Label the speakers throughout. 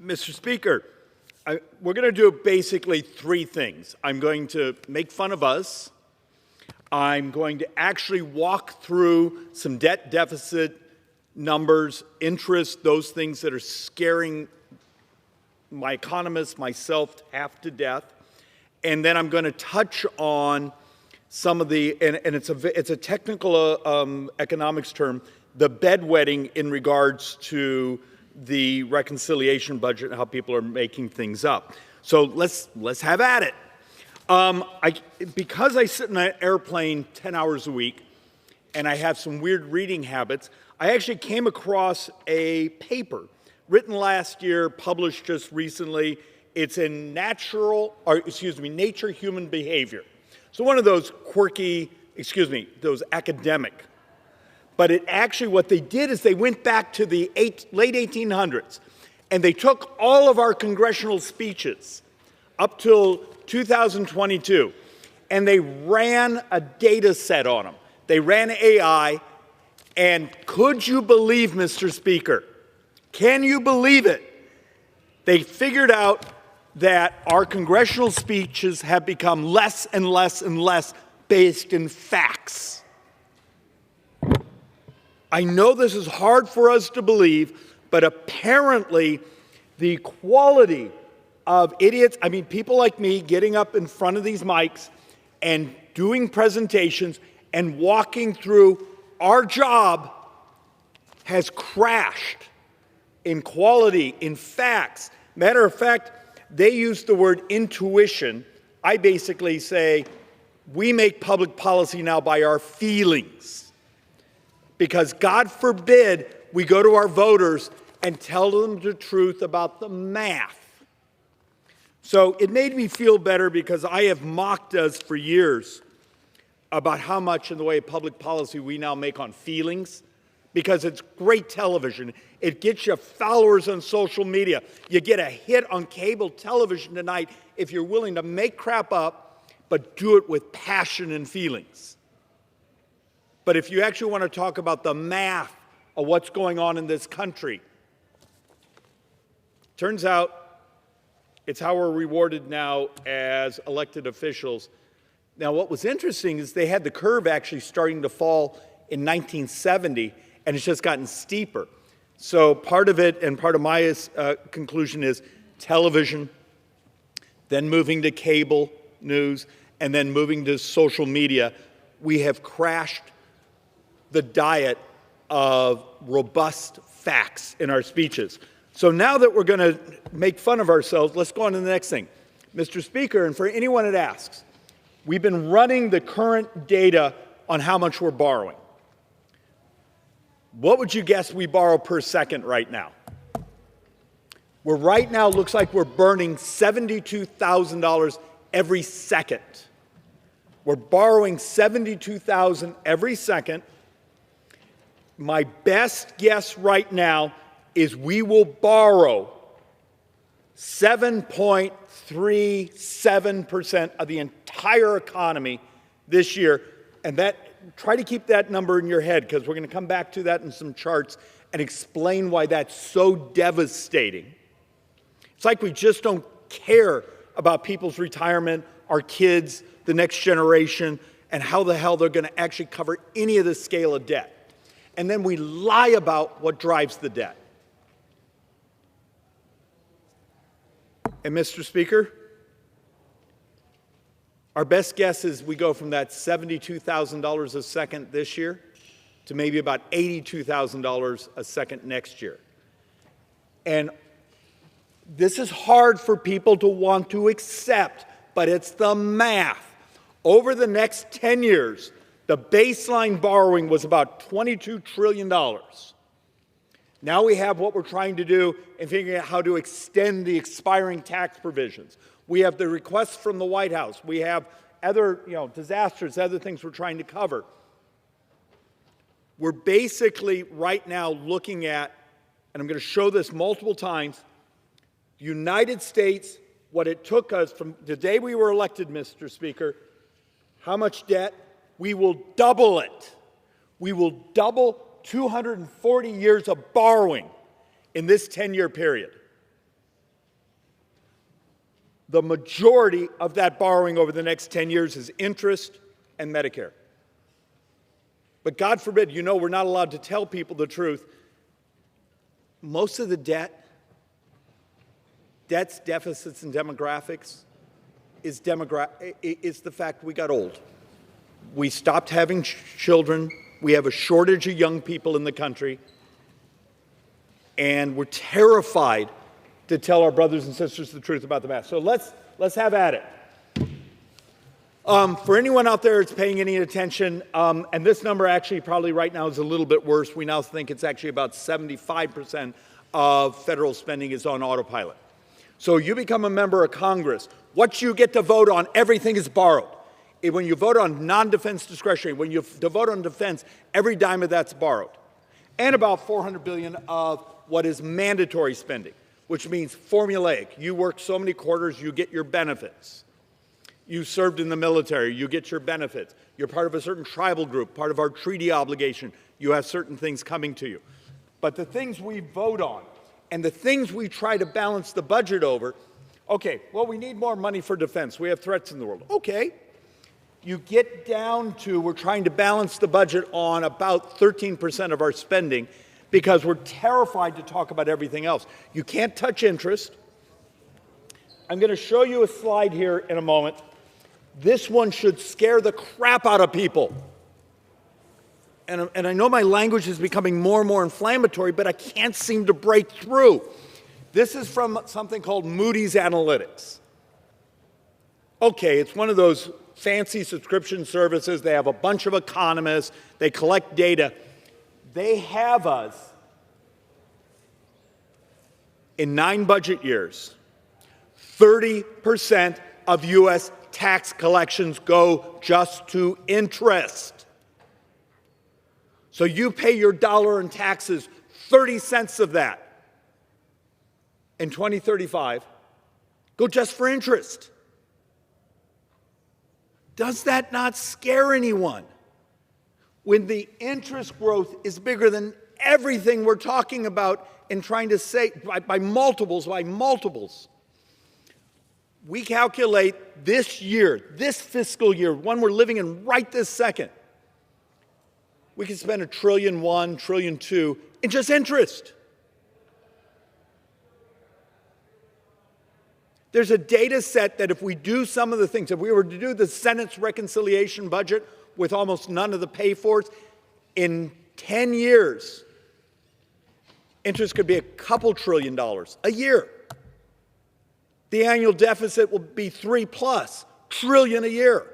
Speaker 1: Mr. Speaker, we're going to do basically three things. I'm going to make fun of us. I'm going to actually walk through some debt deficit numbers, interest, those things that are scaring my economists, myself, half to death. And then I'm going to touch on some of the, and it's a technical economics term, the bedwetting in regards to the reconciliation budget and how people are making things up. So let's have at it. Because I sit in an airplane 10 hours a week and I have some weird reading habits, I actually came across a paper written last year, published just recently. It's in Nature Human Behavior. So one of those quirky, those academic. But it actually, what they did is they went back to the late 1800s and they took all of our congressional speeches up till 2022 and they ran a data set on them. They ran AI, and could you believe, Mr. Speaker, can you believe it? They figured out that our congressional speeches have become less and less and less based in facts. I know this is hard for us to believe, but apparently the quality of idiots, people like me getting up in front of these mics and doing presentations and walking through our job has crashed in quality, in facts. Matter of fact, they use the word intuition. I basically say we make public policy now by our feelings. Because God forbid we go to our voters and tell them the truth about the math. So it made me feel better because I have mocked us for years about how much in the way of public policy we now make on feelings, because it's great television. It gets you followers on social media. You get a hit on cable television tonight if you're willing to make crap up, but do it with passion and feelings. But if you actually want to talk about the math of what's going on in this country, turns out it's how we're rewarded now as elected officials. Now, what was interesting is they had the curve actually starting to fall in 1970, and it's just gotten steeper. So part of it, and part of my conclusion is television, then moving to cable news, and then moving to social media. We have crashed the diet of robust facts in our speeches. So now that we're going to make fun of ourselves, let's go on to the next thing. Mr. Speaker, and for anyone that asks, we've been running the current data on how much we're borrowing. What would you guess we borrow per second right now? Right now looks like we're burning $72,000 every second. We're borrowing $72,000 every second. My best guess right now is we will borrow 7.37% of the entire economy this year. And try to keep that number in your head, because we're going to come back to that in some charts and explain why that's so devastating. It's like we just don't care about people's retirement, our kids, the next generation, and how the hell they're going to actually cover any of the scale of debt. And then we lie about what drives the debt. And Mr. Speaker, our best guess is we go from that $72,000 a second this year to maybe about $82,000 a second next year. And this is hard for people to want to accept, but it's the math. Over the next 10 years, the baseline borrowing was about $22 trillion. Now we have what we're trying to do in figuring out how to extend the expiring tax provisions. We have the requests from the White House. We have other disasters, other things we're trying to cover. We're basically right now looking at, and I'm going to show this multiple times, the United States, what it took us from the day we were elected, Mr. Speaker, how much debt? We will double it. We will double 240 years of borrowing in this 10-year period. the majority of that borrowing over the next 10 years is interest and Medicare. But God forbid, you know, we're not allowed to tell people the truth. Most of the debts, deficits, and demographics is the fact we got old. We stopped having children. We have a shortage of young people in the country. And we're terrified to tell our brothers and sisters the truth about the matter. So let's have at it. For anyone out there that's paying any attention, and this number actually probably right now is a little bit worse. We now think it's actually about 75% of federal spending is on autopilot. So you become a member of Congress. What you get to vote on, everything is borrowed. When you vote on non-defense discretionary, when you vote on defense, every dime of that's borrowed. And about $400 billion of what is mandatory spending, which means formulaic. You work so many quarters, you get your benefits. You served in the military, you get your benefits. You're part of a certain tribal group, part of our treaty obligation. You have certain things coming to you. But the things we vote on and the things we try to balance the budget over, okay, well, we need more money for defense. We have threats in the world. Okay. You get down to we're trying to balance the budget on about 13% of our spending because we're terrified to talk about everything else. You can't touch interest. I'm going to show you a slide here in a moment. This one should scare the crap out of people. And I know my language is becoming more and more inflammatory, but I can't seem to break through. This is from something called Moody's Analytics. Okay, it's one of those fancy subscription services. They have a bunch of economists. They collect data. They have us in 9 budget years, 30% of U.S. tax collections go just to interest. So you pay your dollar in taxes, 30 cents of that in 2035 go just for interest. Does that not scare anyone? When the interest growth is bigger than everything we're talking about and trying to say by multiples. We calculate this year, this fiscal year, one we're living in right this second, we can spend $1.1 trillion, $1.2 trillion in just interest. There's a data set that if we do some of the things, if we were to do the Senate's reconciliation budget with almost none of the pay-fors, in 10 years, interest could be a couple $2 trillion a year. The annual deficit will be $3+ trillion a year.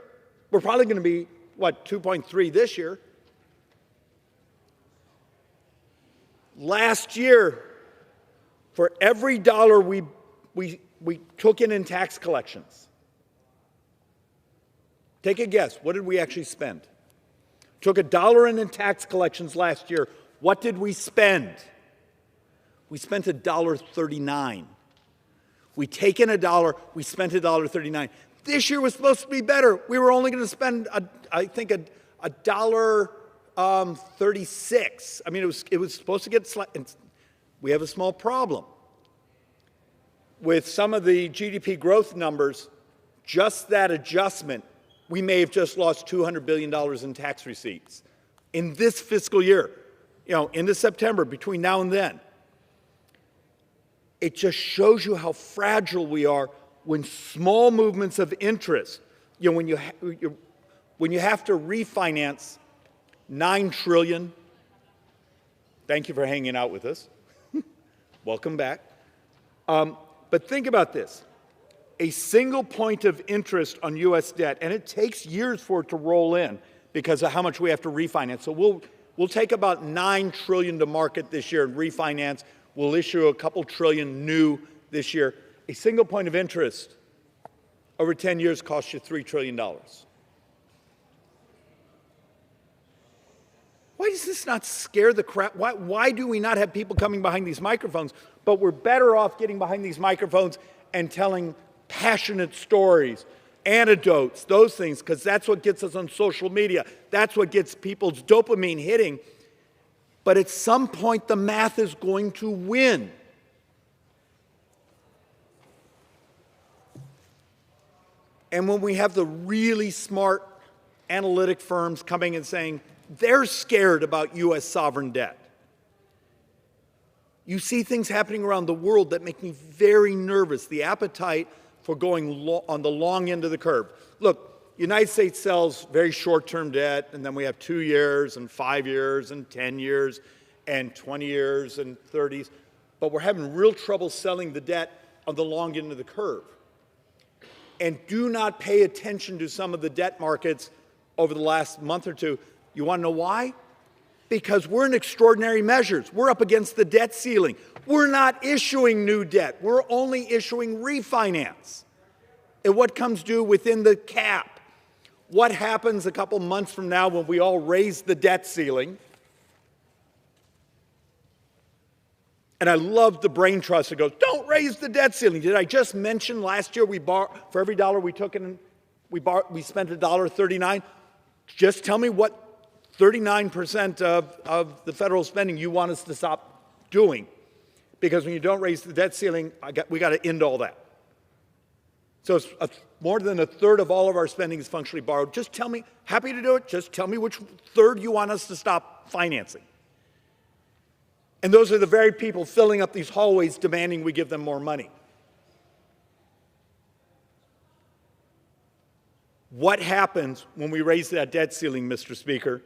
Speaker 1: We're probably going to be, what, 2.3 this year. Last year, for every dollar we took in tax collections, take a guess, what did we actually spend? Took $1 in tax collections last year. What did we spend? We spent $1.39. We take in $1, we spent $1.39. This year was supposed to be better. We were only going to spend, I think, $1.36. I mean, it was supposed to get we have a small problem. With some of the GDP growth numbers, just that adjustment, we may have just lost $200 billion in tax receipts in this fiscal year, into September, between now and then. It just shows you how fragile we are when small movements of interest, when you have to refinance $9 trillion. Thank you for hanging out with us. Welcome back. But think about this. A single point of interest on U.S. debt, and it takes years for it to roll in because of how much we have to refinance. So we'll take about $9 trillion to market this year and refinance. We'll issue a couple trillion new this year. A single point of interest over 10 years costs you $3 trillion. Why does this not scare the crap? Why do we not have people coming behind these microphones? But we're better off getting behind these microphones and telling passionate stories, anecdotes, those things, because that's what gets us on social media. That's what gets people's dopamine hitting. But at some point, the math is going to win. And when we have the really smart analytic firms coming and saying they're scared about U.S. sovereign debt, you see things happening around the world that make me very nervous, the appetite for going on the long end of the curve. Look, the United States sells very short-term debt, and then we have 2 years and 5 years and 10 years and 20 years and 30s, but we're having real trouble selling the debt on the long end of the curve. And do not pay attention to some of the debt markets over the last month or two. You want to know why? Because we're in extraordinary measures. We're up against the debt ceiling. We're not issuing new debt. We're only issuing refinance. And what comes due within the cap? What happens a couple months from now when we all raise the debt ceiling? And I love the brain trust that goes, don't raise the debt ceiling. Did I just mention last year for every dollar we took in, we spent $1.39? Just tell me what 39% of the federal spending you want us to stop doing. Because when you don't raise the debt ceiling, we got to end all that. So it's more than a third of all of our spending is functionally borrowed. Just tell me, happy to do it, just tell me which third you want us to stop financing. And those are the very people filling up these hallways demanding we give them more money. What happens when we raise that debt ceiling, Mr. Speaker?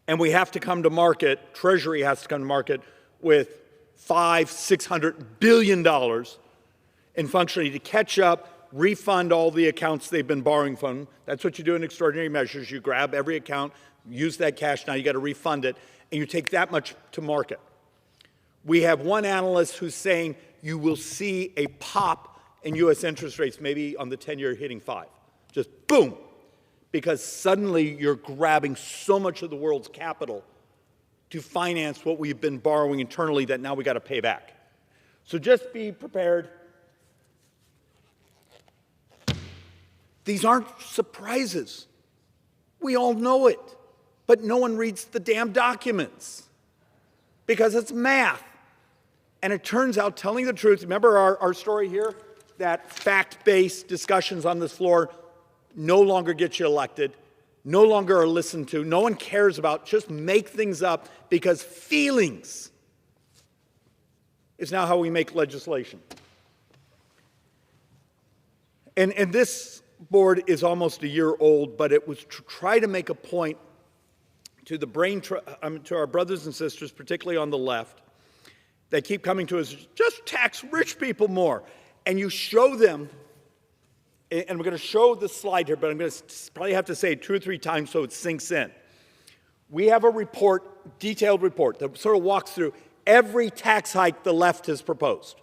Speaker 1: And we have to come to market, Treasury has to come to market with $500–600 billion in functionality to catch up, refund all the accounts they've been borrowing from. That's what you do in extraordinary measures. You grab every account, use that cash, now you got to refund it, and you take that much to market. We have one analyst who's saying you will see a pop in U.S. interest rates, maybe on the 10-year hitting 5. Just boom, because suddenly you're grabbing so much of the world's capital to finance what we've been borrowing internally that now we got to pay back. So just be prepared. These aren't surprises. We all know it, but no one reads the damn documents because it's math. And it turns out, telling the truth, remember our story here, that fact-based discussions on this floor no longer get you elected, no longer are listened to, no one cares about, just make things up because feelings is now how we make legislation. And this board is almost a year old, but it was to try to make a point to to our brothers and sisters, particularly on the left, that keep coming to us, just tax rich people more. And you show them, and we're going to show the slide here, but I'm going to probably have to say it 2 or 3 times so it sinks in. We have a report, detailed report, that sort of walks through every tax hike the left has proposed.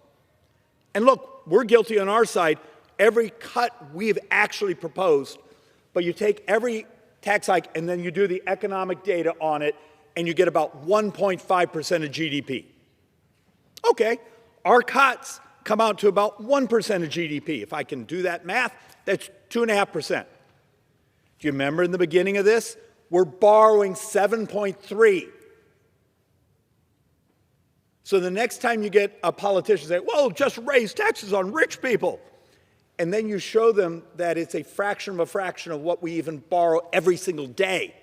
Speaker 1: And look, we're guilty on our side. Every cut we've actually proposed, but you take every tax hike and then you do the economic data on it, and you get about 1.5% of GDP. Okay, our cuts come out to about 1% of GDP. If I can do that math, that's 2.5%. Do you remember in the beginning of this? We're borrowing 7.3. So the next time you get a politician say, well, just raise taxes on rich people, and then you show them that it's a fraction of what we even borrow every single day.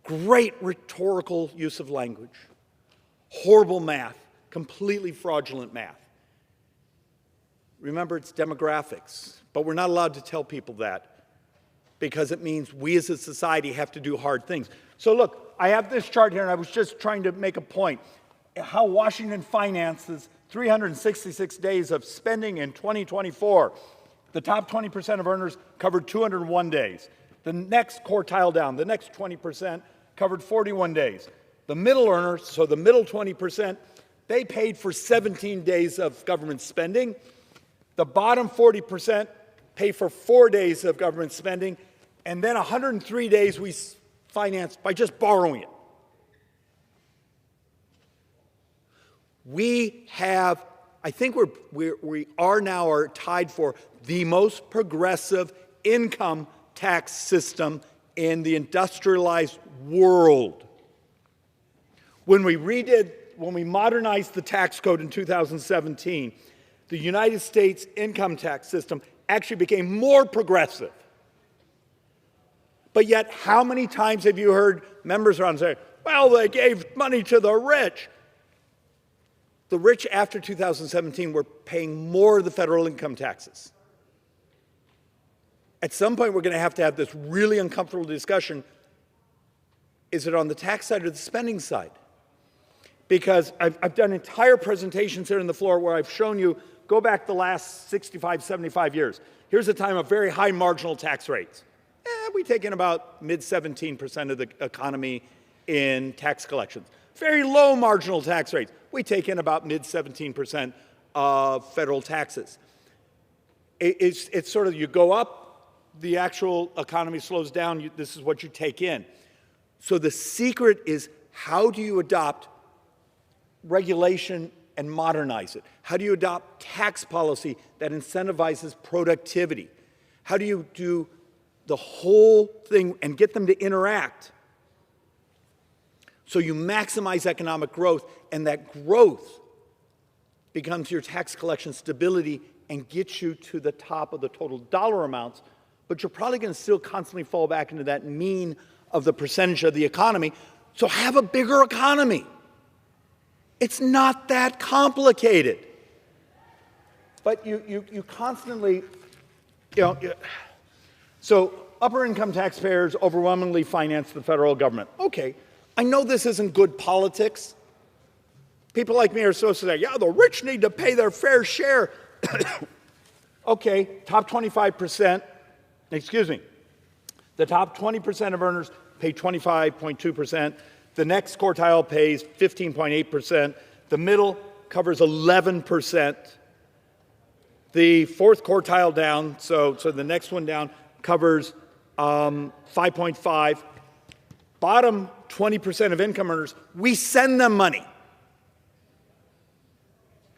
Speaker 1: Great rhetorical use of language. Horrible math, completely fraudulent math. Remember, it's demographics, but we're not allowed to tell people that because it means we as a society have to do hard things. So look, I have this chart here, and I was just trying to make a point. How Washington finances 366 days of spending in 2024. The top 20% of earners covered 201 days. The next quartile down, the next 20% covered 41 days. The middle earners, so the middle 20%, they paid for 17 days of government spending. The bottom 40% pay for 4 days of government spending, and then 103 days we financed by just borrowing it. We have, I think we are now tied for the most progressive income tax system in the industrialized world. When we modernized the tax code in 2017, the United States income tax system actually became more progressive. But yet, how many times have you heard members around say, well, they gave money to the rich? The rich after 2017 were paying more of the federal income taxes. At some point, we're going to have this really uncomfortable discussion. Is it on the tax side or the spending side? Because I've done entire presentations here on the floor where I've shown you, go back the last 65, 75 years. Here's a time of very high marginal tax rates. We take in about mid-17% of the economy in tax collections. Very low marginal tax rates. We take in about mid-17% of federal taxes. It's sort of, you go up, the actual economy slows down, this is what you take in. So the secret is, how do you adopt regulation and modernize it? How do you adopt tax policy that incentivizes productivity? How do you do the whole thing and get them to interact so you maximize economic growth, and that growth becomes your tax collection stability and gets you to the top of the total dollar amounts, but you're probably going to still constantly fall back into that mean of the percentage of the economy. So have a bigger economy. It's not that complicated. But you constantly, so upper income taxpayers overwhelmingly finance the federal government. Okay, I know this isn't good politics. People like me are supposed to say, yeah, the rich need to pay their fair share. Okay, top 25%, excuse me, the top 20% of earners pay 25.2%. The next quartile pays 15.8%. The middle covers 11%. The fourth quartile down, so the next one down, covers 5.5. Bottom 20% of income earners, we send them money.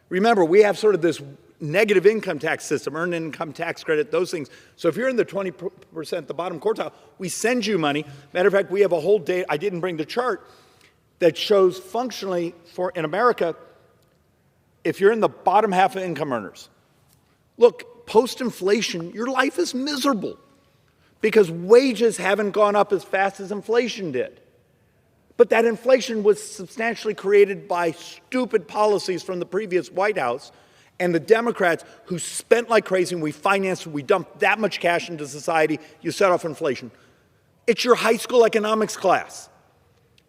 Speaker 1: Remember, we have sort of this negative income tax system, earned income tax credit, those things. So if you're in the 20%, the bottom quartile, we send you money. Matter of fact, we have a whole day, I didn't bring the chart, that shows functionally in America, if you're in the bottom half of income earners, look, post-inflation, your life is miserable because wages haven't gone up as fast as inflation did. But that inflation was substantially created by stupid policies from the previous White House and the Democrats who spent like crazy, and we financed, we dumped that much cash into society, you set off inflation. It's your high school economics class.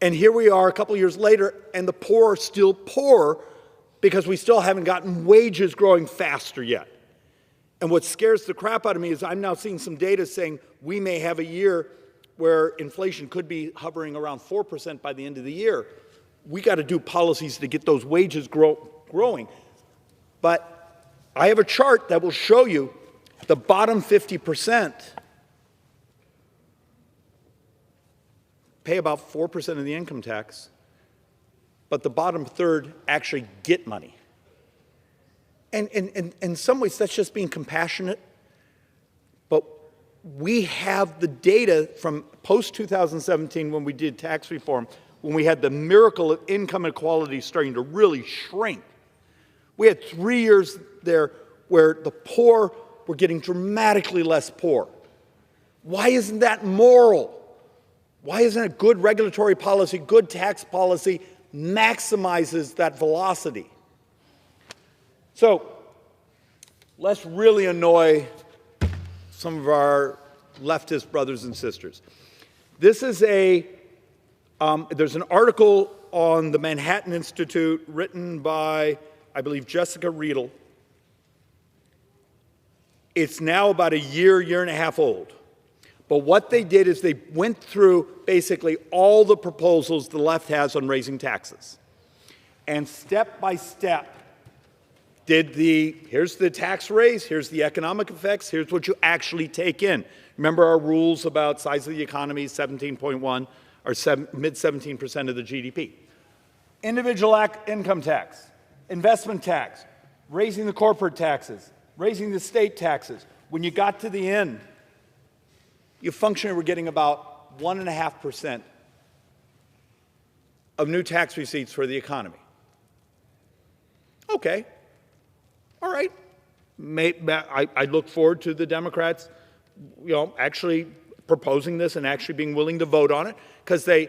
Speaker 1: And here we are a couple years later, and the poor are still poor because we still haven't gotten wages growing faster yet. And what scares the crap out of me is I'm now seeing some data saying we may have a year where inflation could be hovering around 4% by the end of the year. We got to do policies to get those wages growing. But I have a chart that will show you the bottom 50% pay about 4% of the income tax, but the bottom third actually get money. And in some ways, that's just being compassionate. But we have the data from post-2017 when we did tax reform, when we had the miracle of income inequality starting to really shrink. We had 3 years there where the poor were getting dramatically less poor. Why isn't that moral? Why isn't it good regulatory policy, good tax policy maximizes that velocity? So let's really annoy some of our leftist brothers and sisters. This is there's an article on the Manhattan Institute written by, I believe, Jessica Riedel. It's now about a year and a half old. But what they did is they went through basically all the proposals the left has on raising taxes. And step by step, here's the tax raise, here's the economic effects, here's what you actually take in. Remember our rules about size of the economy, 17.1, or mid 17% of the GDP. Individual income tax, investment tax, raising the corporate taxes, raising the state taxes. When you got to the end, you functionally were getting about 1.5% of new tax receipts for the economy. Okay. All right. I look forward to the Democrats, actually proposing this and actually being willing to vote on it, because they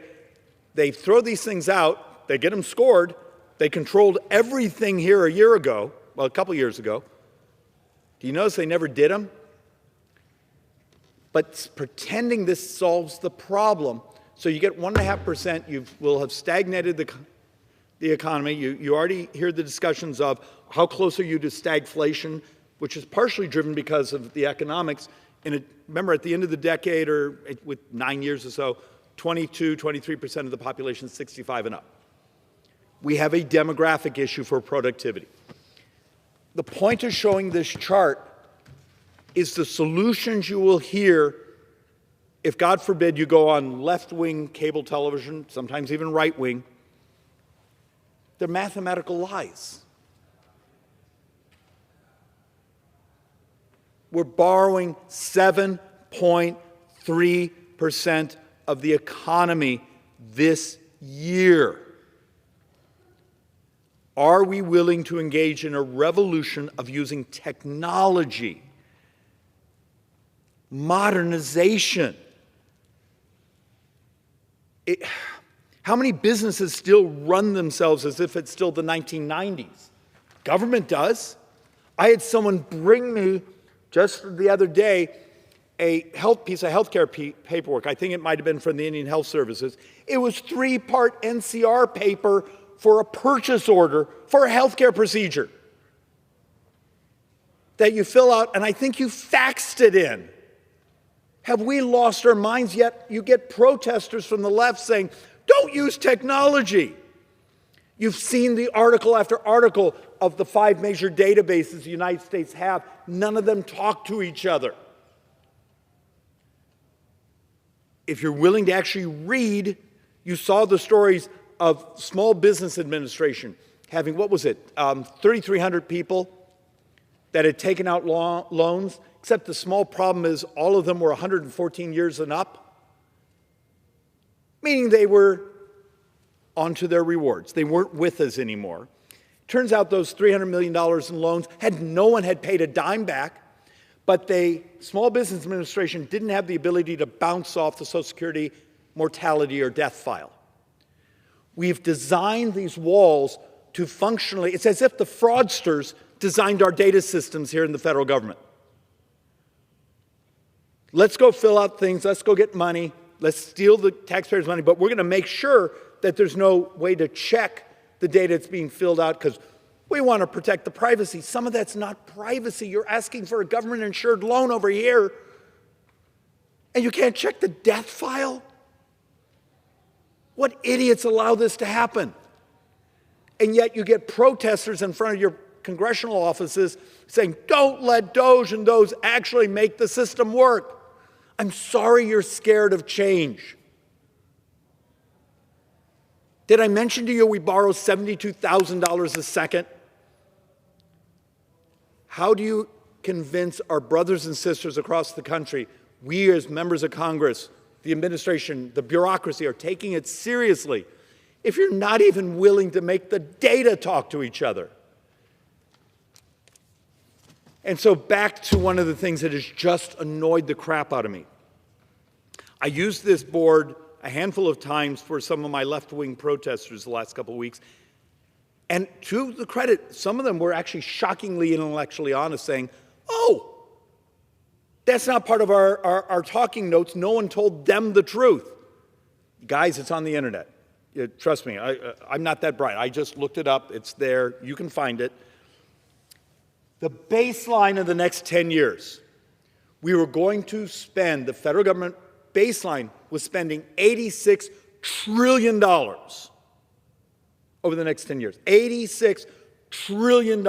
Speaker 1: throw these things out, they get them scored, they controlled everything here a year ago, well, a couple years ago. Do you notice they never did them? But pretending this solves the problem, so you get 1.5%, you will have stagnated the economy. You already hear the discussions of how close are you to stagflation, which is partially driven because of the economics. And remember, at the end of the decade, or with 9 years or so, 23% of the population is 65 and up. We have a demographic issue for productivity. The point of showing this chart is the solutions you will hear if, God forbid, you go on left-wing cable television, sometimes even right-wing. They're mathematical lies. We're borrowing 7.3% of the economy this year. Are we willing to engage in a revolution of using technology, modernization? How many businesses still run themselves as if it's still the 1990s? Government does. I had someone bring me just the other day a piece of healthcare paperwork. I think it might have been from the Indian Health Services. It was 3-part NCR paper for a purchase order for a healthcare procedure that you fill out, and I think you faxed it in. Have we lost our minds yet? You get protesters from the left saying, don't use technology. You've seen the article after article of the 5 major databases the United States have. None of them talk to each other. If you're willing to actually read, you saw the stories of Small Business Administration having, 3,300 people that had taken out loans, except the small problem is all of them were 114 years and up, meaning they were onto their rewards. They weren't with us anymore. Turns out those $300 million in loans, no one had paid a dime back, but Small Business Administration didn't have the ability to bounce off the Social Security mortality or death file. We've designed these walls to functionally, it's as if the fraudsters designed our data systems here in the federal government. Let's go fill out things, let's go get money, let's steal the taxpayers' money, but we're going to make sure that there's no way to check the data that's being filled out because we want to protect the privacy. Some of that's not privacy. You're asking for a government-insured loan over here, and you can't check the death file? What idiots allow this to happen? And yet you get protesters in front of your congressional offices saying, don't let DOGE and those actually make the system work. I'm sorry you're scared of change. Did I mention to you we borrow $72,000 a second? How do you convince our brothers and sisters across the country, we as members of Congress, the administration, the bureaucracy are taking it seriously if you're not even willing to make the data talk to each other? And so back to one of the things that has just annoyed the crap out of me. I used this board a handful of times for some of my left-wing protesters the last couple of weeks. And to the credit, some of them were actually shockingly intellectually honest, saying, oh, that's not part of our talking notes. No one told them the truth. Guys, it's on the internet. Trust me, I'm not that bright. I just looked it up. It's there. You can find it. The baseline of the next 10 years, we were going to spend, the federal government baseline was spending $86 trillion over the next 10 years. $86 trillion.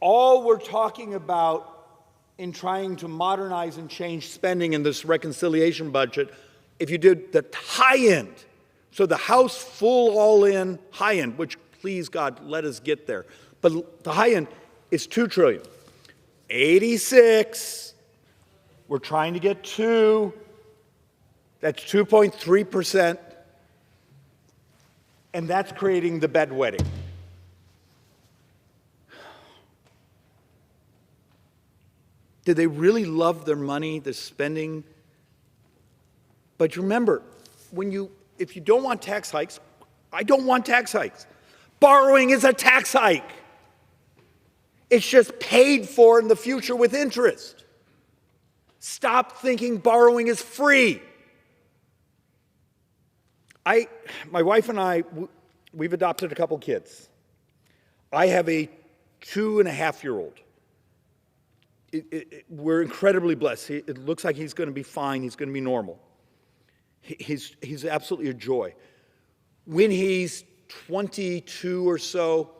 Speaker 1: All we're talking about in trying to modernize and change spending in this reconciliation budget, if you did the high end, so the House full all-in high end, which please God, let us get there. But the high end is $2 trillion. 86, we're trying to get 2. That's 2.3%. And that's creating the bedwetting. Do they really love their money, their spending? But remember, if you don't want tax hikes, I don't want tax hikes. Borrowing is a tax hike. It's just paid for in the future with interest. Stop thinking borrowing is free. My wife and I, we've adopted a couple kids. I have a 2.5-year-old. We're incredibly blessed. It looks like he's going to be fine. He's going to be normal. He's absolutely a joy. When he's 22 or so,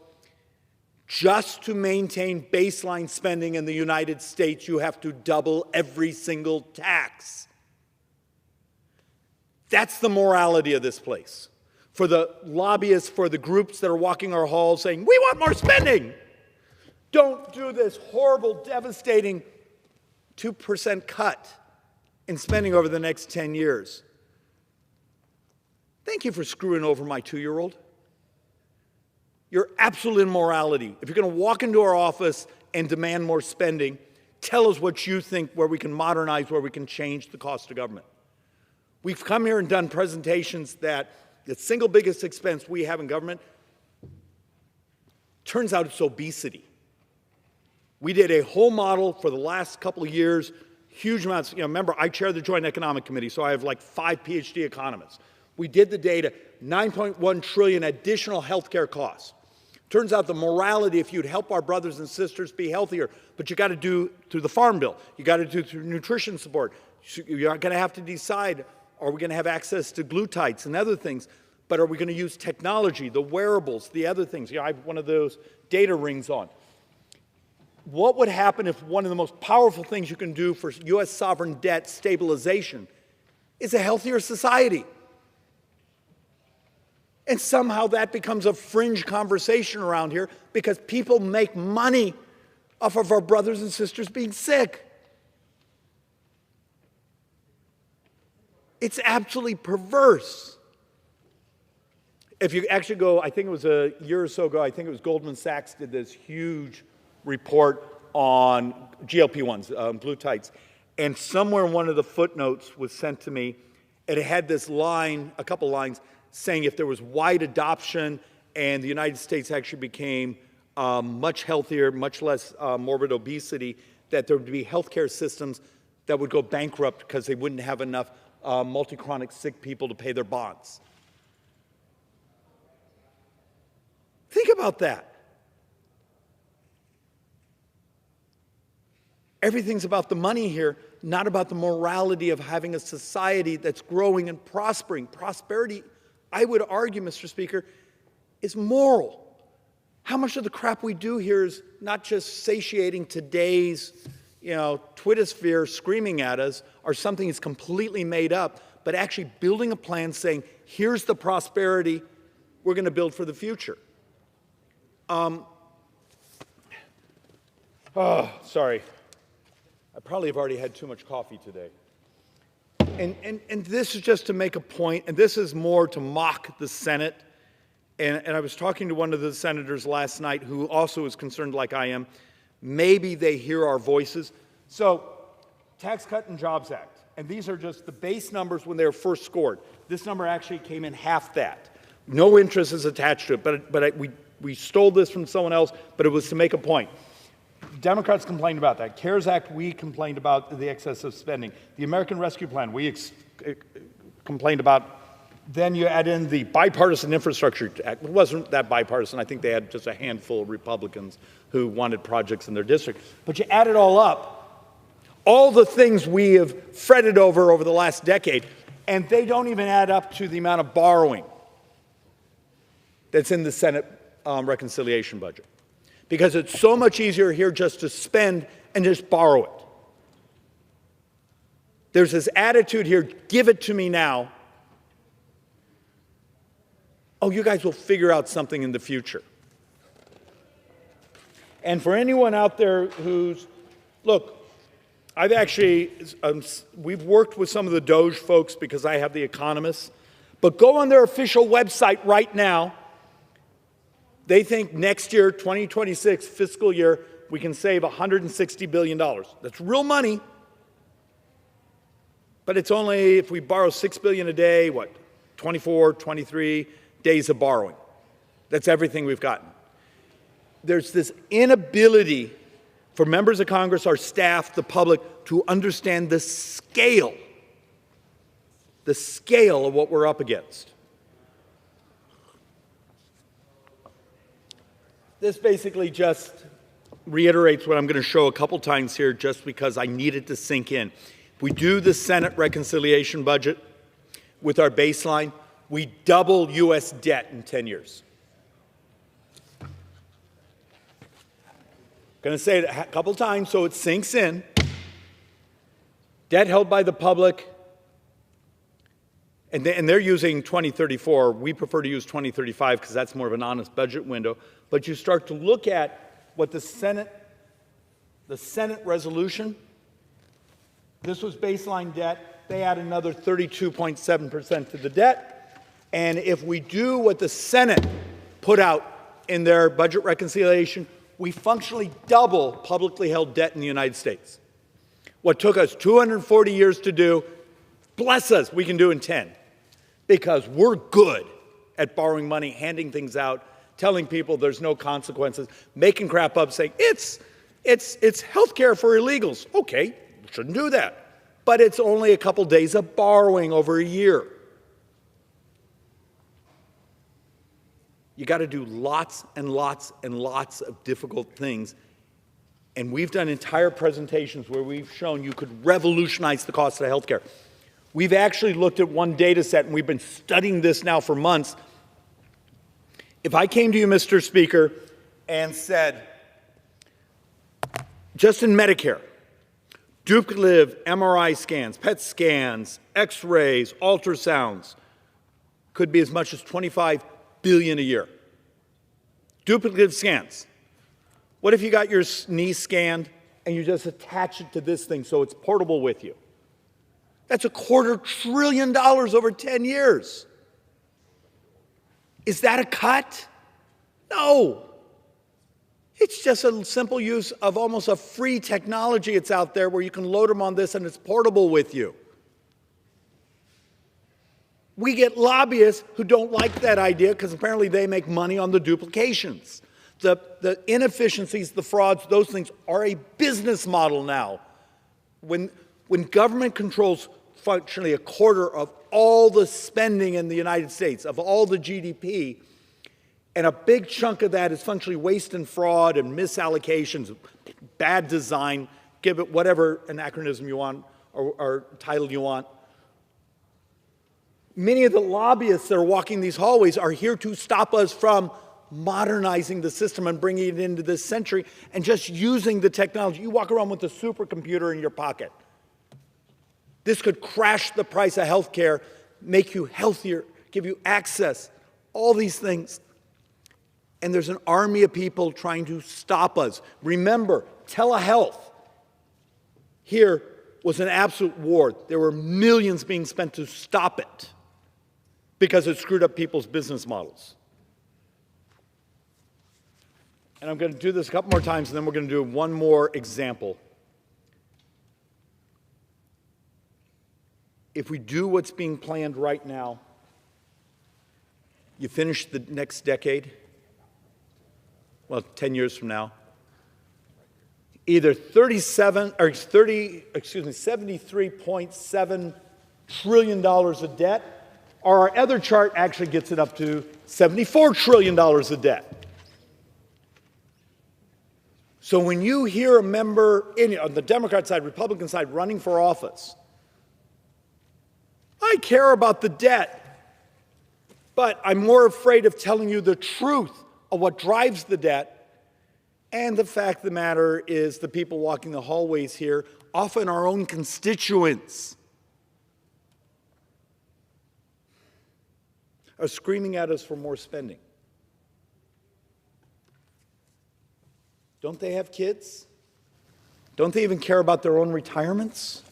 Speaker 1: just to maintain baseline spending in the United States, you have to double every single tax. That's the morality of this place. For the lobbyists, for the groups that are walking our halls saying, we want more spending. Don't do this horrible, devastating 2% cut in spending over the next 10 years. Thank you for screwing over my 2-year-old. Your absolute immorality. If you're going to walk into our office and demand more spending, tell us what you think, where we can modernize, where we can change the cost of government. We've come here and done presentations that the single biggest expense we have in government, turns out it's obesity. We did a whole model for the last couple of years, huge amounts. Remember, I chair the Joint Economic Committee, so I have like 5 PhD economists. We did the data, 9.1 trillion additional healthcare costs. Turns out the morality, if you'd help our brothers and sisters be healthier, but you got to do through the Farm Bill. You got to do through nutrition support. You're going to have to decide, are we going to have access to glutides and other things? But are we going to use technology, the wearables, the other things? I have one of those data rings on. What would happen if one of the most powerful things you can do for U.S. sovereign debt stabilization is a healthier society? And somehow that becomes a fringe conversation around here because people make money off of our brothers and sisters being sick. It's absolutely perverse. If you actually go, I think it was a year or so ago, I think it was Goldman Sachs did this huge report on GLP-1s, glutides. And somewhere in one of the footnotes was sent to me, and it had this line, a couple lines, saying if there was wide adoption and the United States actually became much healthier, much less morbid obesity, that there would be healthcare systems that would go bankrupt because they wouldn't have enough multi-chronic sick people to pay their bonds. Think about that. Everything's about the money here, not about the morality of having a society that's growing and prospering. Prosperity, I would argue, Mr. Speaker, is moral. How much of the crap we do here is not just satiating today's, Twittersphere screaming at us, or something that's completely made up, but actually building a plan saying, here's the prosperity we're going to build for the future. Sorry. I probably have already had too much coffee today. And this is just to make a point, and this is more to mock the Senate. And I was talking to one of the senators last night who also is concerned like I am. Maybe they hear our voices. So, Tax Cut and Jobs Act. And these are just the base numbers when they were first scored. This number actually came in half that. No interest is attached to it, but we stole this from someone else, but it was to make a point. Democrats complained about that. CARES Act, we complained about the excessive spending. The American Rescue Plan, we complained about. Then you add in the Bipartisan Infrastructure Act. It wasn't that bipartisan. I think they had just a handful of Republicans who wanted projects in their district. But you add it all up, all the things we have fretted over the last decade, and they don't even add up to the amount of borrowing that's in the Senate reconciliation budget. Because it's so much easier here just to spend and just borrow it. There's this attitude here, give it to me now. Oh, you guys will figure out something in the future. And for anyone out there who's, look, I've actually, we've worked with some of the DOGE folks because I have The Economist, but go on their official website right now. They think next year, 2026 fiscal year, we can save $160 billion. That's real money. But it's only, if we borrow $6 billion a day, what, 24, 23 days of borrowing. That's everything we've gotten. There's this inability for members of Congress, our staff, the public, to understand the scale of what we're up against. This basically just reiterates what I'm going to show a couple times here just because I need it to sink in. If we do the Senate reconciliation budget with our baseline, we double U.S. debt in 10 years. Going to say it a couple times so it sinks in. Debt held by the public, and they're using 2034. We prefer to use 2035 because that's more of an honest budget window. But you start to look at what the Senate resolution, this was baseline debt. They add another 32.7% to the debt. And if we do what the Senate put out in their budget reconciliation, we functionally double publicly held debt in the United States. What took us 240 years to do, bless us, we can do in 10. Because we're good at borrowing money, handing things out, telling people there's no consequences, making crap up, saying it's health care for illegals. Okay, shouldn't do that. But it's only a couple days of borrowing over a year. You got to do lots and lots and lots of difficult things. And we've done entire presentations where we've shown you could revolutionize the cost of health care. We've actually looked at one data set, and we've been studying this now for months. If I came to you, Mr. Speaker, and said, just in Medicare, duplicative MRI scans, PET scans, X-rays, ultrasounds, could be as much as $25 billion a year. Duplicative scans. What if you got your knee scanned and you just attach it to this thing so it's portable with you? That's $250 billion over 10 years. Is that a cut? No. It's just a simple use of almost a free technology that's out there where you can load them on this and it's portable with you. We get lobbyists who don't like that idea because apparently they make money on the duplications. The inefficiencies, the frauds, those things are a business model now. When government controls functionally a quarter of all the spending in the United States, of all the GDP, and a big chunk of that is functionally waste and fraud and misallocations, bad design, give it whatever anachronism you want or title you want. Many of the lobbyists that are walking these hallways are here to stop us from modernizing the system and bringing it into this century and just using the technology. You walk around with a supercomputer in your pocket. This could crash the price of health care, make you healthier, give you access, all these things. And there's an army of people trying to stop us. Remember, telehealth here was an absolute war. There were millions being spent to stop it because it screwed up people's business models. And I'm going to do this a couple more times, and then we're going to do one more example. If we do what's being planned right now, you finish the next decade, well, 10 years from now, either $73.7 trillion of debt, or our other chart actually gets it up to $74 trillion of debt. So when you hear a member on the Democrat side, Republican side, running for office, I care about the debt, but I'm more afraid of telling you the truth of what drives the debt. And the fact of the matter is the people walking the hallways here, often our own constituents, are screaming at us for more spending. Don't they have kids? Don't they even care about their own retirements?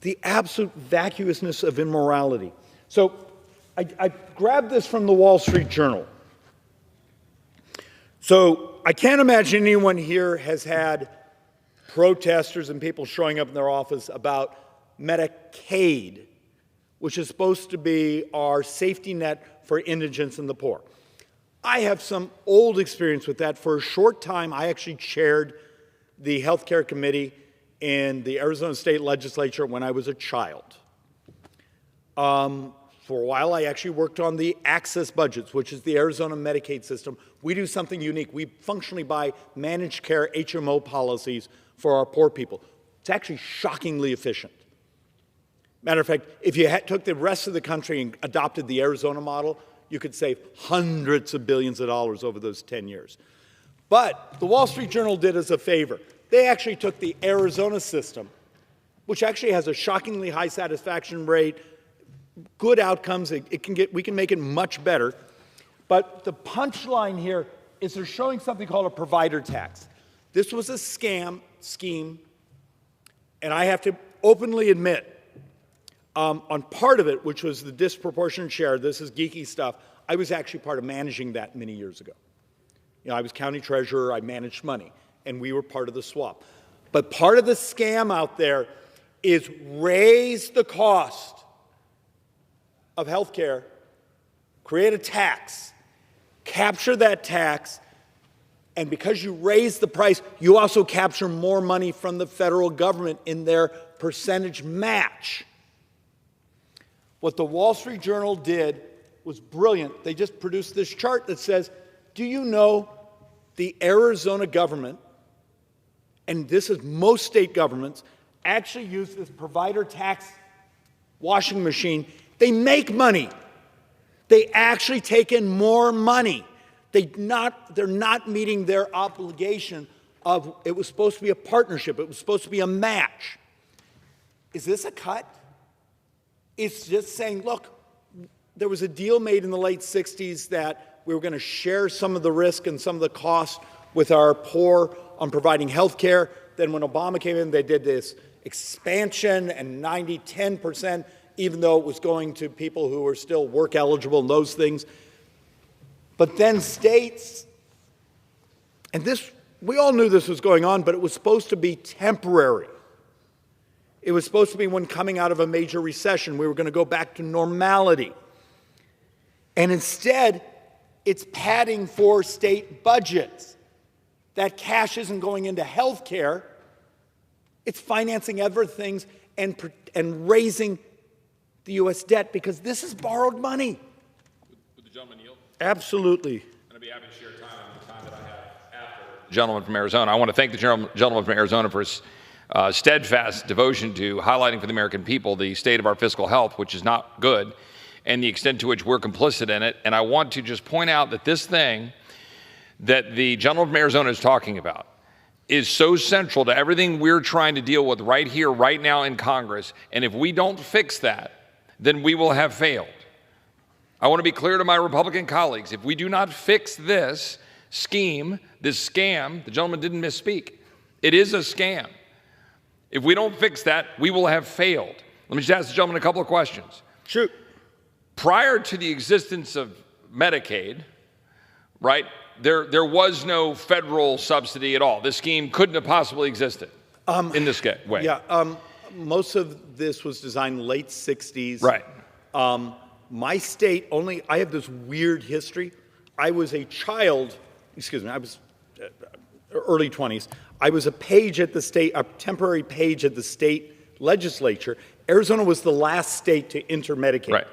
Speaker 1: The absolute vacuousness of immorality. So I grabbed this from the Wall Street Journal. So I can't imagine anyone here has had protesters and people showing up in their office about Medicaid, which is supposed to be our safety net for indigents and the poor. I have some old experience with that. For a short time, I actually chaired the healthcare committee in the Arizona State Legislature when I was a child. For a while, I actually worked on the access budgets, which is the Arizona Medicaid system. We do something unique. We functionally buy managed care HMO policies for our poor people. It's actually shockingly efficient. Matter of fact, if you took the rest of the country and adopted the Arizona model, you could save hundreds of billions of dollars over those 10 years. But the Wall Street Journal did us a favor. They actually took the Arizona system, which actually has a shockingly high satisfaction rate, good outcomes. We can make it much better. But the punchline here is they're showing something called a provider tax. This was a scheme, and I have to openly admit, on part of it, which was the disproportionate share, this is geeky stuff, I was actually part of managing that many years ago. You know, I was county treasurer, I managed money, and we were part of the swap. But part of the scam out there is raise the cost of health care, create a tax, capture that tax, and because you raise the price, you also capture more money from the federal government in their percentage match. What the Wall Street Journal did was brilliant. They just produced this chart that says, do you know the Arizona government, and this is most state governments, actually use this provider tax washing machine. They make money. They actually take in more money. They're not meeting their obligation of, it was supposed to be a partnership. It was supposed to be a match. Is this a cut? It's just saying, look, there was a deal made in the late 60s that we were going to share some of the risk and some of the cost with our poor on providing health care. Then when Obama came in, they did this expansion and 10%, even though it was going to people who were still work eligible and those things. But then states, and this, we all knew this was going on, but it was supposed to be temporary. It was supposed to be when coming out of a major recession, we were going to go back to normality. And instead, it's padding for state budgets. That cash isn't going into health care. It's financing other things and raising the U.S. debt because this is borrowed money.
Speaker 2: Would the gentleman yield?
Speaker 1: Absolutely.
Speaker 2: And I'd be happy to share time on the time that I have after the gentleman from Arizona. I want to thank the gentleman from Arizona for his steadfast devotion to highlighting for the American people the state of our fiscal health, which is not good, and the extent to which we're complicit in it. And I want to just point out that this thing that the gentleman from Arizona is talking about is so central to everything we're trying to deal with right here, right now in Congress. And if we don't fix that, then we will have failed. I want to be clear to my Republican colleagues. If we do not fix this scheme, this scam, the gentleman didn't misspeak. It is a scam. If we don't fix that, we will have failed. Let me just ask the gentleman a couple of questions.
Speaker 1: Shoot.
Speaker 2: Prior to the existence of Medicaid, right, there was no federal subsidy at all. This scheme couldn't have possibly existed in this way.
Speaker 1: Yeah, most of this was designed late 60s.
Speaker 2: Right.
Speaker 1: My state I have this weird history. I was a child, I was early 20s. I was a temporary page at the state legislature. Arizona was the last state to enter Medicaid.
Speaker 2: Right.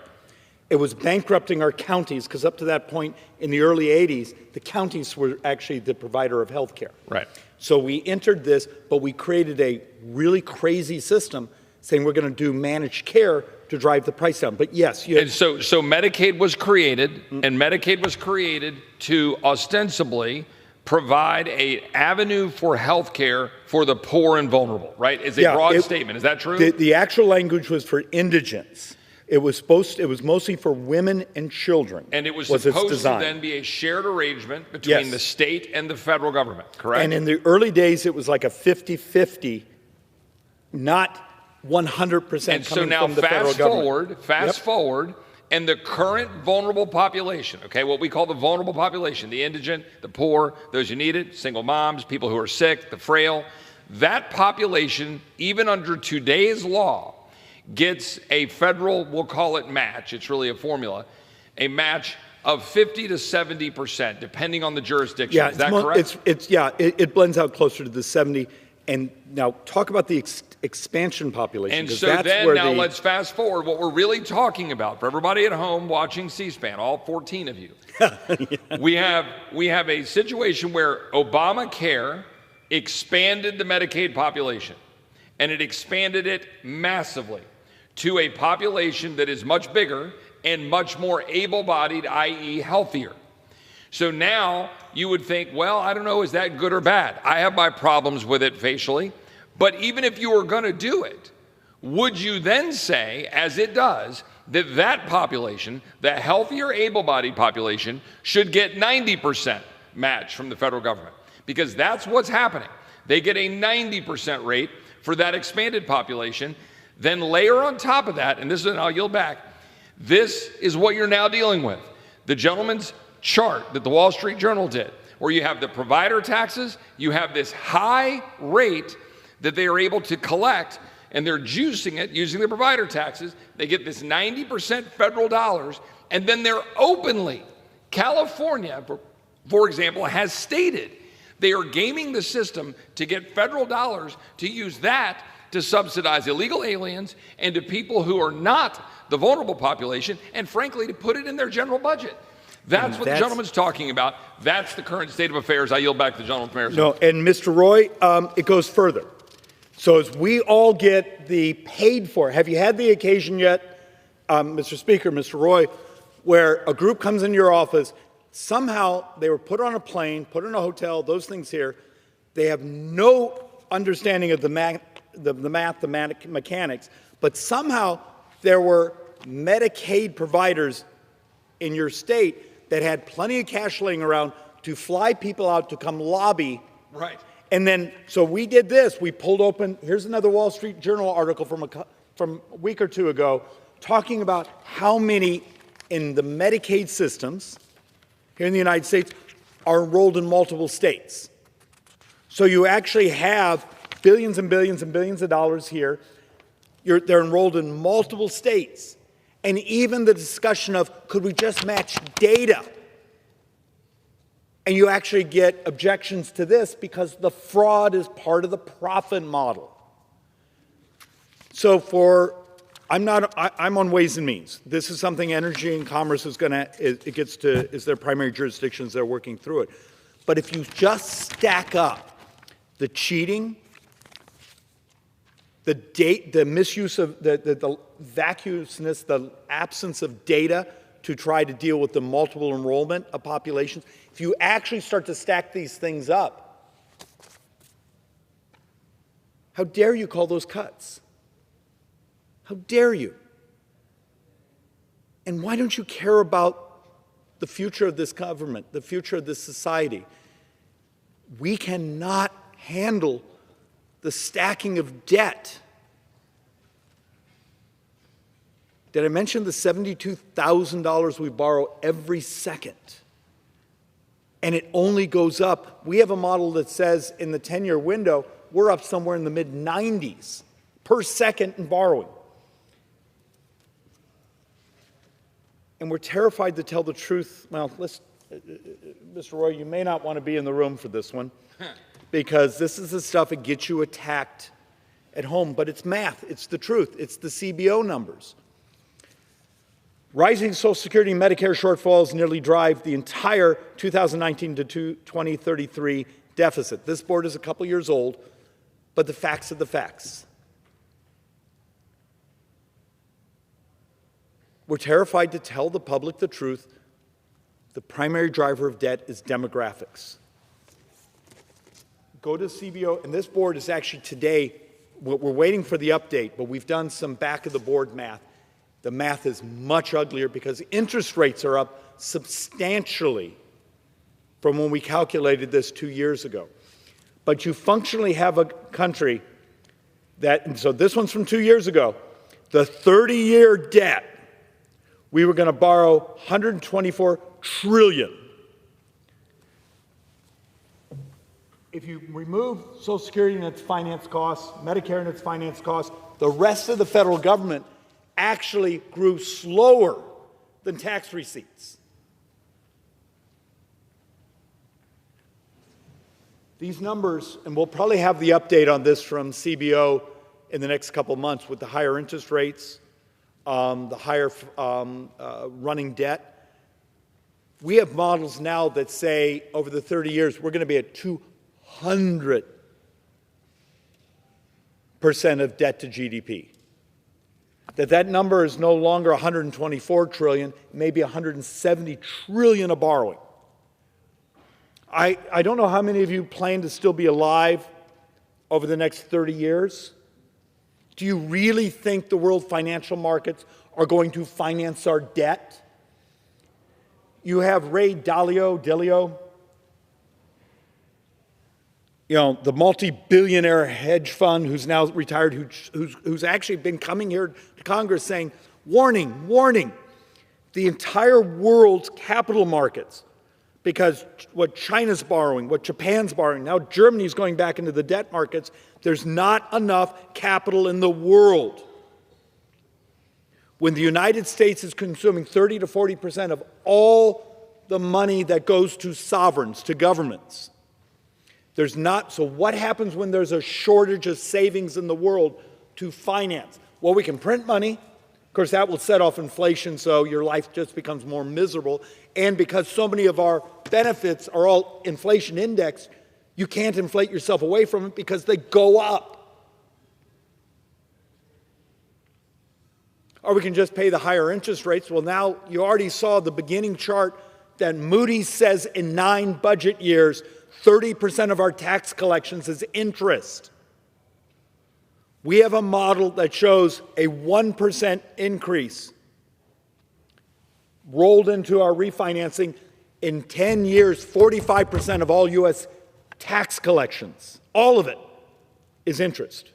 Speaker 1: It was bankrupting our counties because up to that point in the early 80s, the counties were actually the provider of health care.
Speaker 2: Right.
Speaker 1: So we entered this, but we created a really crazy system saying we're going to do managed care to drive the price down. But yes,
Speaker 2: and so Medicaid was created, and Medicaid was created to ostensibly provide an avenue for health care for the poor and vulnerable, right? It's a broad statement. Is that true?
Speaker 1: The actual language was for indigents. It was mostly for women and children.
Speaker 2: And it was supposed to then be a shared arrangement between the state and the federal government, correct?
Speaker 1: And in the early days, it was like a 50-50, not 100% coming from the federal government.
Speaker 2: Fast forward, and the current vulnerable population, okay, what we call the vulnerable population, the indigent, the poor, those who need it, single moms, people who are sick, the frail, that population, even under today's law, gets a federal, we'll call it match, it's really a formula, a match of 50 to 70%, depending on the jurisdiction.
Speaker 1: Yeah,
Speaker 2: is that correct?
Speaker 1: It blends out closer to the 70. And now talk about the expansion population.
Speaker 2: And so then now let's fast forward. What we're really talking about for everybody at home watching C-SPAN, all 14 of you, we have a situation where Obamacare expanded the Medicaid population, and it expanded it massively to a population that is much bigger and much more able-bodied, i.e. healthier. So now you would think, well, I don't know, is that good or bad? I have my problems with it facially, but even if you were going to do it, would you then say, as it does, that that population, the healthier, able-bodied population, should get 90% match from the federal government? Because that's what's happening. They get a 90% rate for that expanded population. Then layer on top of that, and this is, and I'll yield back, this is what you're now dealing with. The gentleman's chart that the Wall Street Journal did, where you have the provider taxes, you have this high rate that they are able to collect, and they're juicing it using the provider taxes. They get this 90% federal dollars, and then they're openly, California, for example, has stated they are gaming the system to get federal dollars to use that to subsidize illegal aliens and to people who are not the vulnerable population, and frankly, to put it in their general budget. That's what the gentleman's talking about. That's the current state of affairs. I yield back to the gentleman from Arizona.
Speaker 1: No, and Mr. Roy, it goes further. So as we all get the paid for, have you had the occasion yet, Mr. Speaker, Mr. Roy, where a group comes into your office, somehow they were put on a plane, put in a hotel, those things here, they have no understanding of the mechanics, but somehow there were Medicaid providers in your state that had plenty of cash laying around to fly people out to come lobby.
Speaker 2: Right.
Speaker 1: And then, so we did this. We pulled open, here's another Wall Street Journal article from a week or two ago, talking about how many in the Medicaid systems here in the United States are enrolled in multiple states. So you actually have billions and billions and billions of dollars here. They're enrolled in multiple states. And even the discussion of, could we just match data? And you actually get objections to this because the fraud is part of the profit model. So I'm on Ways and Means. This is something Energy and Commerce is is their primary jurisdictions. They're working through it. But if you just stack up the cheating, the misuse of the vacuousness, the absence of data to try to deal with the multiple enrollment of populations, if you actually start to stack these things up, how dare you call those cuts? How dare you? And why don't you care about the future of this government, the future of this society? We cannot handle the stacking of debt. Did I mention the $72,000 we borrow every second? And it only goes up. We have a model that says in the 10-year window, we're up somewhere in the mid-90s per second in borrowing. And we're terrified to tell the truth. Well, Mr. Roy, you may not want to be in the room for this one, because this is the stuff that gets you attacked at home. But it's math. It's the truth. It's the CBO numbers. Rising Social Security and Medicare shortfalls nearly drive the entire 2019 to 2033 deficit. This board is a couple years old, but the facts are the facts. We're terrified to tell the public the truth. The primary driver of debt is demographics. Go to CBO, and this board is actually today, we're waiting for the update, but we've done some back-of-the-board math. The math is much uglier because interest rates are up substantially from when we calculated this 2 years ago. But you functionally have a country that, and so this one's from 2 years ago, the 30-year debt we were going to borrow 124 trillion. If you remove Social Security and its finance costs, Medicare and its finance costs, the rest of the federal government actually grew slower than tax receipts. These numbers, and we'll probably have the update on this from CBO in the next couple of months with the higher interest rates, the higher running debt. We have models now that say over the 30 years, we're going to be at 200% of debt to GDP. That number is no longer 124 trillion, maybe 170 trillion of borrowing. I don't know how many of you plan to still be alive over the next 30 years. Do you really think the world financial markets are going to finance our debt? You have Ray Dalio, the multi-billionaire hedge fund who's now retired, who's actually been coming here to Congress saying, warning, warning, the entire world's capital markets, because what China's borrowing, what Japan's borrowing, now Germany's going back into the debt markets, there's not enough capital in the world. When the United States is consuming 30 to 40% of all the money that goes to sovereigns, to governments, there's not, so what happens when there's a shortage of savings in the world to finance? Well, we can print money. Of course, that will set off inflation, so your life just becomes more miserable. And because so many of our benefits are all inflation indexed, you can't inflate yourself away from it because they go up. Or we can just pay the higher interest rates. Well, now you already saw the beginning chart that Moody's says in 9 budget years, 30% of our tax collections is interest. We have a model that shows a 1% increase rolled into our refinancing. In 10 years, 45% of all U.S. tax collections, all of it, is interest.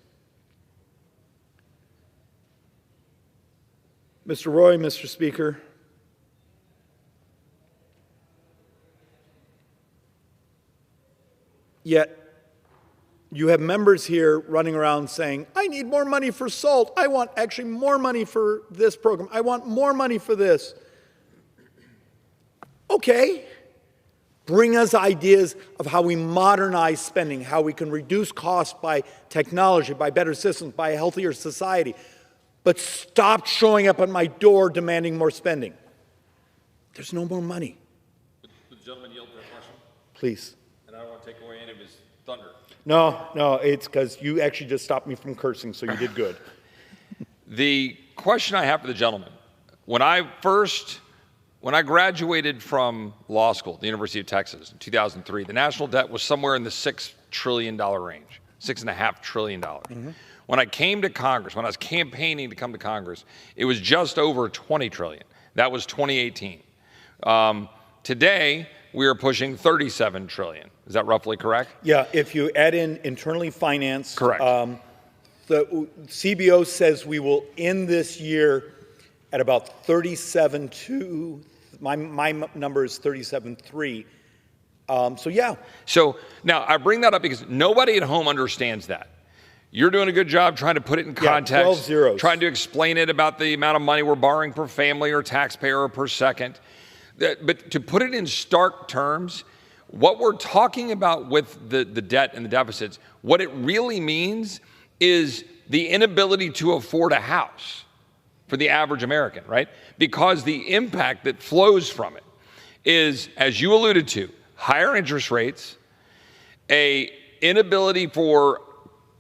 Speaker 1: Mr. Roy, Mr. Speaker, yet you have members here running around saying, I need more money for SALT. I want actually more money for this program. I want more money for this. Okay. Bring us ideas of how we modernize spending, how we can reduce costs by technology, by better systems, by a healthier society. But stop showing up at my door demanding more spending. There's no more money.
Speaker 2: Would the gentleman yield for a question?
Speaker 1: Please.
Speaker 2: And I don't want to take away any of his thunder.
Speaker 1: No, it's because you actually just stopped me from cursing, so you did good.
Speaker 2: The question I have for the gentleman, when I graduated from law school at the University of Texas in 2003, the national debt was somewhere in the $6 trillion range, $6.5 trillion. Mm-hmm. When I came to Congress, when I was campaigning to come to Congress, it was just over 20 trillion. That was 2018. Today, we are pushing 37 trillion. Is that roughly correct?
Speaker 1: Yeah, if you add in internally financed.
Speaker 2: Correct.
Speaker 1: The CBO says we will end this year at about 37.2. My number is 37.3. So yeah.
Speaker 2: So now I bring that up because nobody at home understands that. You're doing a good job trying to put it in context,
Speaker 1: 12 zeros.
Speaker 2: Trying to explain it about the amount of money we're borrowing per family or taxpayer or per second. But to put it in stark terms, what we're talking about with the debt and the deficits, what it really means is the inability to afford a house for the average American, right? Because the impact that flows from it is, as you alluded to, higher interest rates, a inability for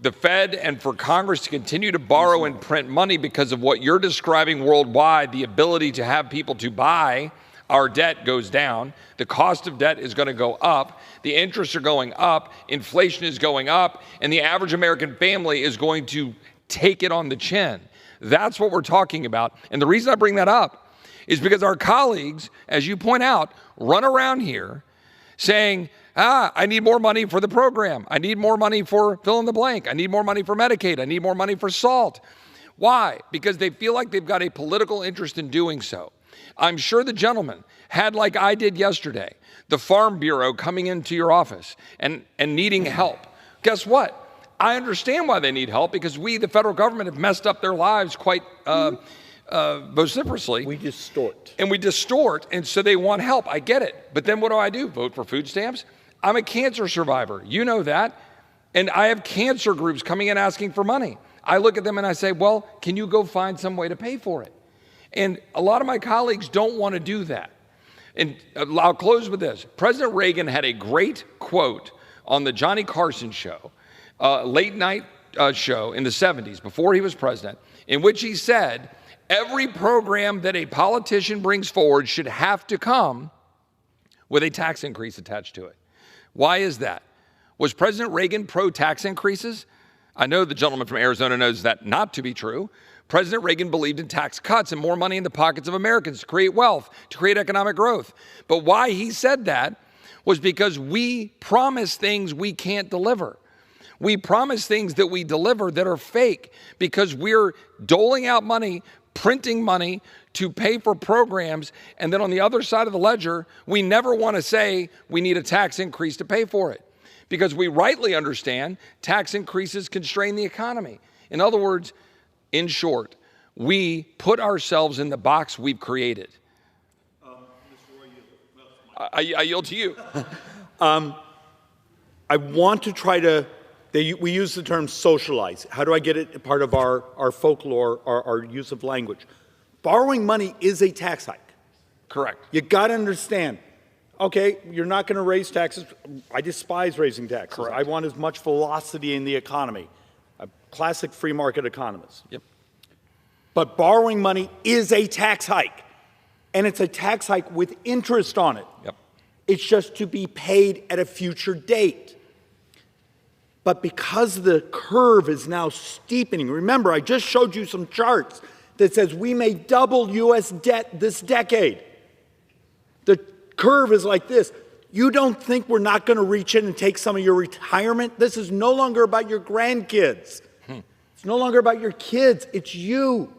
Speaker 2: the Fed and for Congress to continue to borrow and print money because of what you're describing worldwide, the ability to have people to buy our debt goes down. The cost of debt is going to go up. The interests are going up. Inflation is going up. And the average American family is going to take it on the chin. That's what we're talking about. And the reason I bring that up is because our colleagues, as you point out, run around here saying, I need more money for the program. I need more money for fill in the blank. I need more money for Medicaid. I need more money for SALT. Why? Because they feel like they've got a political interest in doing so. I'm sure the gentleman had, like I did yesterday, the Farm Bureau coming into your office and needing help. Guess what? I understand why they need help, because we, the federal government, have messed up their lives quite vociferously.
Speaker 1: We distort.
Speaker 2: And we distort, and so they want help. I get it. But then what do? Vote for food stamps? I'm a cancer survivor. You know that. And I have cancer groups coming in asking for money. I look at them and I say, well, can you go find some way to pay for it? And a lot of my colleagues don't want to do that. And I'll close with this. President Reagan had a great quote on the Johnny Carson show, late night show in the 70s, before he was president, in which he said, every program that a politician brings forward should have to come with a tax increase attached to it. Why is that? Was President Reagan pro-tax increases? I know the gentleman from Arizona knows that not to be true. President Reagan believed in tax cuts and more money in the pockets of Americans to create wealth, to create economic growth. But why he said that was because we promise things we can't deliver. We promise things that we deliver that are fake, because we're doling out money, printing money to pay for programs, and then on the other side of the ledger, we never want to say we need a tax increase to pay for it, because we rightly understand tax increases constrain the economy. In other words, in short, we put ourselves in the box we've created. I yield to you.
Speaker 1: I want to try to, we use the term socialize. How do I get it part of our folklore, our use of language? Borrowing money is a tax hike.
Speaker 2: Correct.
Speaker 1: You got to understand, okay, you're not going to raise taxes. I despise raising taxes.
Speaker 2: Correct.
Speaker 1: I want as much velocity in the economy. A classic free market economist.
Speaker 2: Yep.
Speaker 1: But borrowing money is a tax hike. And it's a tax hike with interest on it.
Speaker 2: Yep.
Speaker 1: It's just to be paid at a future date. But because the curve is now steepening, remember, I just showed you some charts that says we may double U.S. debt this decade. The curve is like this. You don't think we're not going to reach in and take some of your retirement? This is no longer about your grandkids. It's no longer about your kids. It's you.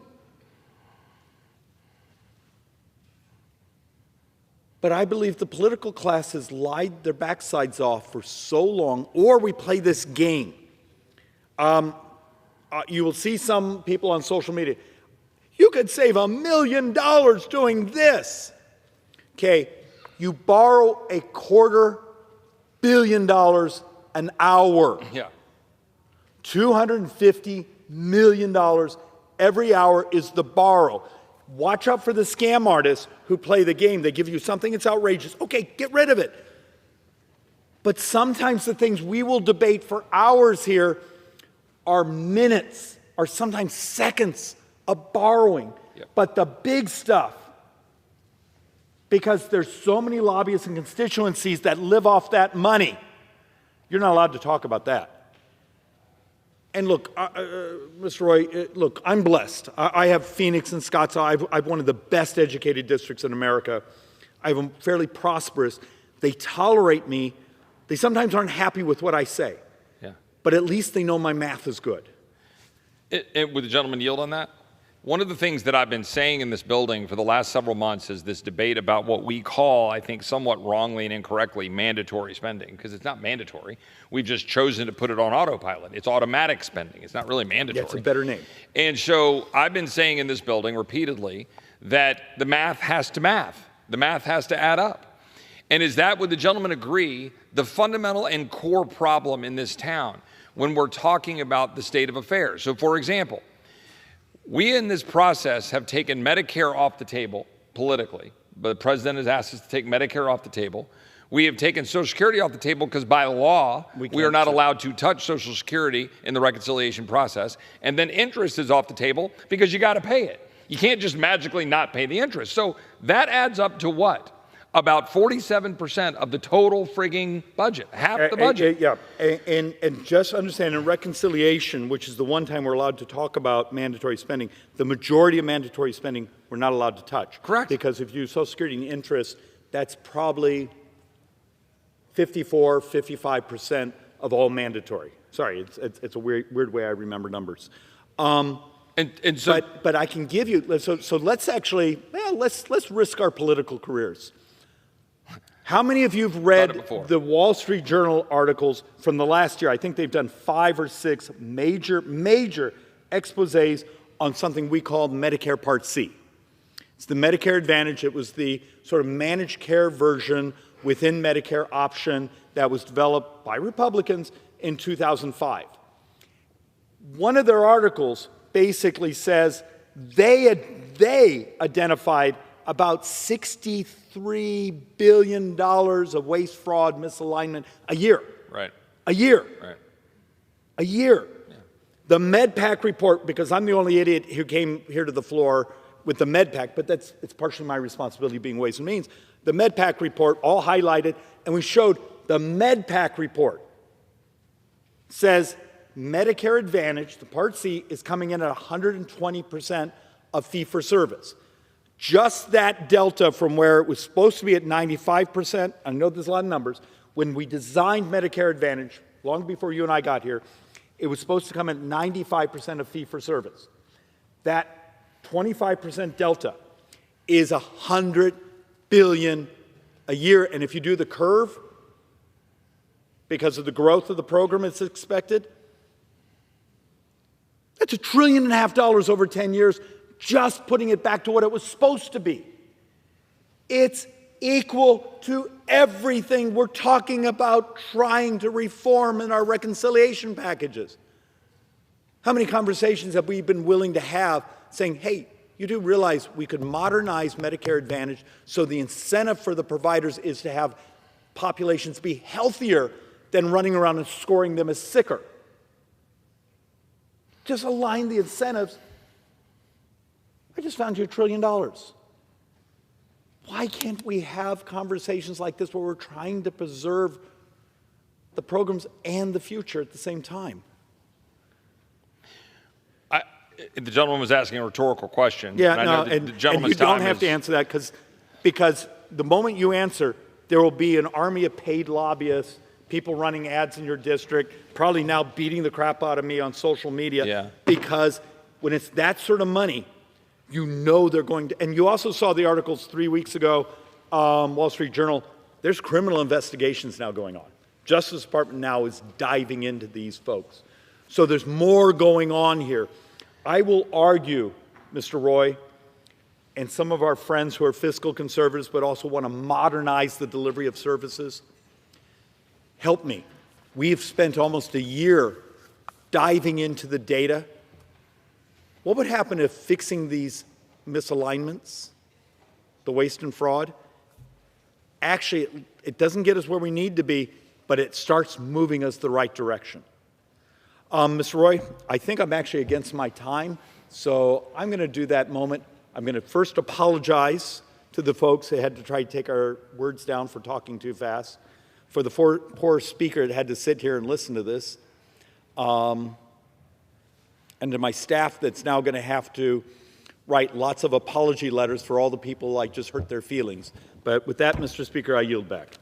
Speaker 1: But I believe the political class has lied their backsides off for so long, or we play this game. You will see some people on social media, you could save $1 million doing this. Okay, you borrow $250 million an hour.
Speaker 2: Yeah.
Speaker 1: $250 million every hour is the borrow. Watch out for the scam artists who play the game. They give you something that's outrageous. Okay, get rid of it. But sometimes the things we will debate for hours here are minutes or sometimes seconds of borrowing.
Speaker 2: Yep.
Speaker 1: But the big stuff, because there's so many lobbyists and constituencies that live off that money, you're not allowed to talk about that. And look, Mr. Roy, look, I'm blessed. I have Phoenix and Scottsdale. I've one of the best educated districts in America. I have them fairly prosperous. They tolerate me. They sometimes aren't happy with what I say.
Speaker 2: Yeah.
Speaker 1: But at least they know my math is good.
Speaker 2: Would the gentleman yield on that? One of the things that I've been saying in this building for the last several months is this debate about what we call, I think somewhat wrongly and incorrectly, mandatory spending, because it's not mandatory. We've just chosen to put it on autopilot. It's automatic spending. It's not really mandatory.
Speaker 1: Yeah, it's a better name.
Speaker 2: And so I've been saying in this building repeatedly that the math has to math. The math has to add up. And is that, would the gentleman agree, the fundamental and core problem in this town when we're talking about the state of affairs? So for example, we in this process have taken Medicare off the table politically. But the president has asked us to take Medicare off the table. We have taken Social Security off the table because by law, we are not allowed to touch Social Security in the reconciliation process. And then interest is off the table because you got to pay it. You can't just magically not pay the interest. So that adds up to what? About 47% of the total frigging budget, half the budget.
Speaker 1: Yeah, and just understand in reconciliation, which is the one time we're allowed to talk about mandatory spending, the majority of mandatory spending we're not allowed to touch.
Speaker 2: Correct.
Speaker 1: Because if you use Social Security and interest, that's probably 54, 55% of all mandatory. Sorry, it's a weird way I remember numbers.
Speaker 2: And so,
Speaker 1: but I can give you, so let's actually, well, let's risk our political careers. How many of you have read the Wall Street Journal articles from the last year? I think they've done 5 or 6 major exposés on something we call Medicare Part C. It's the Medicare Advantage. It was the sort of managed care version within Medicare option that was developed by Republicans in 2005. One of their articles basically says they identified about $63 billion of waste, fraud, misalignment a year.
Speaker 2: Right.
Speaker 1: A year.
Speaker 2: Right.
Speaker 1: A year. Yeah. The MedPAC report, because I'm the only idiot who came here to the floor with the MedPAC, but it's partially my responsibility being Ways and Means. The MedPAC report, all highlighted, and we showed the MedPAC report says Medicare Advantage, the Part C, is coming in at 120% of fee-for-service. Just that delta from where it was supposed to be at 95%, I know there's a lot of numbers, when we designed Medicare Advantage, long before you and I got here, it was supposed to come at 95% of fee-for-service. That 25% delta is $100 billion a year, and if you do the curve, because of the growth of the program it's expected, that's $1.5 trillion over 10 years, just putting it back to what it was supposed to be. It's equal to everything we're talking about trying to reform in our reconciliation packages. How many conversations have we been willing to have saying, hey, you do realize we could modernize Medicare Advantage so the incentive for the providers is to have populations be healthier than running around and scoring them as sicker. Just align the incentives. I just found you $1 trillion. Why can't we have conversations like this where we're trying to preserve the programs and the future at the same time?
Speaker 2: The gentleman was asking a rhetorical question.
Speaker 1: Yeah,
Speaker 2: and you
Speaker 1: don't have to answer that because the moment you answer, there will be an army of paid lobbyists, people running ads in your district, probably now beating the crap out of me on social media, because when it's that sort of money, you know they're going to, and you also saw the articles 3 weeks ago, Wall Street Journal, there's criminal investigations now going on. Justice Department now is diving into these folks. So there's more going on here. I will argue, Mr. Roy, and some of our friends who are fiscal conservatives but also want to modernize the delivery of services, help me. We've spent almost a year diving into the data. What would happen if fixing these misalignments, the waste and fraud, actually it doesn't get us where we need to be, but it starts moving us the right direction? Mr. Roy, I think I'm actually against my time, so I'm going to do that moment. I'm going to first apologize to the folks who had to try to take our words down for talking too fast, for the poor speaker that had to sit here and listen to this, and to my staff that's now going to have to write lots of apology letters for all the people I just hurt their feelings. But with that, Mr. Speaker, I yield back.